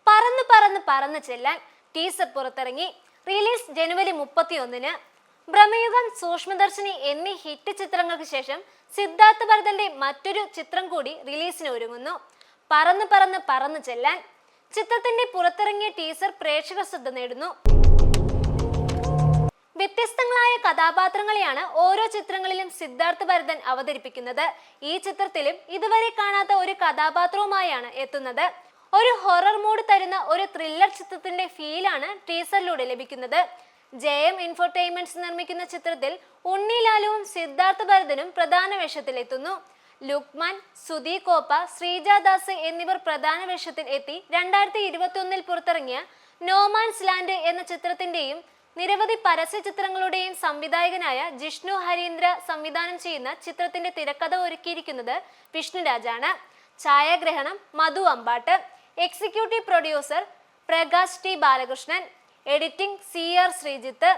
പറന്ന് പറന്ന് പറന്ന് ചെല്ലാൻ ടീസർ പുറത്തിറങ്ങി. റിലീസ് ജനുവരി 31-ന്. ഭ്രമയുഗം, സൂക്ഷ്മദർശിനി എന്നീ ഹിറ്റ് ചിത്രങ്ങൾക്ക് ശേഷം സിദ്ധാർത്ഥ ഭരതന്റെ മറ്റൊരു ചിത്രം കൂടി റിലീസിന് ഒരുങ്ങുന്നു. പറന്ന് പറന്ന് പറന്ന് ചെല്ലാൻ. ചിത്രത്തിന്റെ പുറത്തിറങ്ങിയ ടീസർ പ്രേക്ഷക ശ്രദ്ധ നേടുന്നു. വ്യത്യസ്തങ്ങളായ കഥാപാത്രങ്ങളെയാണ് ഓരോ ചിത്രങ്ങളിലും സിദ്ധാർത്ഥ ഭരതൻ അവതരിപ്പിക്കുന്നത്. ഈ ചിത്രത്തിലും ഇതുവരെ കാണാത്ത ഒരു കഥാപാത്രവുമായാണ് എത്തുന്നത്. ഒരു ഹൊറർ മൂഡ് തരുന്ന ഒരു ത്രില്ലർ ചിത്രത്തിന്റെ ഫീലാണ് ടീസറിലൂടെ ലഭിക്കുന്നത്. ജയം ഇൻഫോർടൈൻമെന്റ്സ് നിർമ്മിക്കുന്ന ചിത്രത്തിൽ ഉണ്ണി ലാലുവും സിദ്ധാർത്ഥ ഭരതനും പ്രധാന വേഷത്തിലെത്തുന്നു. ലുക്മാൻ, സുധി കോപ്പ, ശ്രീജാദാസ് എന്നിവർ പ്രധാന വേഷത്തിൽ എത്തി 2021-ൽ പുറത്തിറങ്ങിയ നോമാൻസ് ലാൻഡ് എന്ന ചിത്രത്തിന്റെയും നിരവധി പരസ്യ ചിത്രങ്ങളുടെയും സംവിധായകനായ ജിഷ്ണു ഹരീന്ദ്ര സംവിധാനം ചെയ്യുന്ന ചിത്രത്തിന്റെ തിരക്കഥ ഒരുക്കിയിരിക്കുന്നത് വിഷ്ണുരാജാണ്. ഛായാഗ്രഹണം Madhu Ambat. Executive producer Prakash T Balakrishnan. Editing CR Sreejith.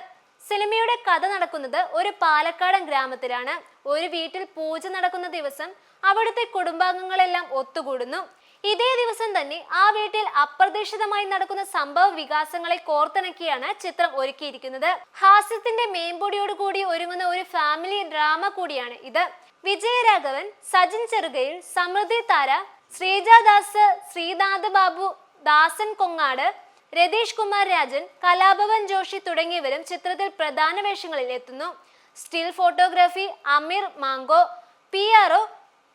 സിനിമയുടെ കഥ നടക്കുന്നത് ഒരു പാലക്കാടൻ ഗ്രാമത്തിലാണ്. ഒരു വീട്ടിൽ പൂജ നടക്കുന്ന ദിവസം അവിടുത്തെ കുടുംബാംഗങ്ങളെല്ലാം ഒത്തുകൂടുന്നു. ഇതേ ദിവസം തന്നെ ആ വീട്ടിൽ അപ്രതീക്ഷിതമായി നടക്കുന്ന സംഭവ വികാസങ്ങളെ കോർത്തിണക്കിയാണ് ചിത്രം ഒരുക്കിയിരിക്കുന്നത്. ഹാസ്യത്തിന്റെ മേമ്പൊടിയോടുകൂടി ഒരുങ്ങുന്ന ഒരു ഫാമിലി ഡ്രാമ കൂടിയാണ് ഇത്. വിജയരാഘവൻ, സജിൻ ചെറുകയിൽ, സമൃദ്ധി താര, ശ്രീജാദാസ്, ശ്രീനാഥ് ബാബു, ദാസൻ കൊങ്ങാട്, രതീഷ് കുമാർ രാജൻ, കലാഭവൻ ജോഷി തുടങ്ങിയവരും ചിത്രത്തിൽ പ്രധാന വേഷങ്ങളിൽ എത്തുന്നു. സ്റ്റിൽ ഫോട്ടോഗ്രാഫി അമീർ മാങ്കോ. PRO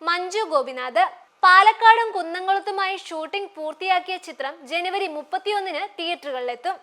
മഞ്ജു ഗോപിനാഥ്. പാലക്കാടും കുന്നംകുളത്തുമായി ഷൂട്ടിംഗ് പൂർത്തിയാക്കിയ ചിത്രം ജനുവരി 31-ന് തിയേറ്ററുകളിലെത്തും.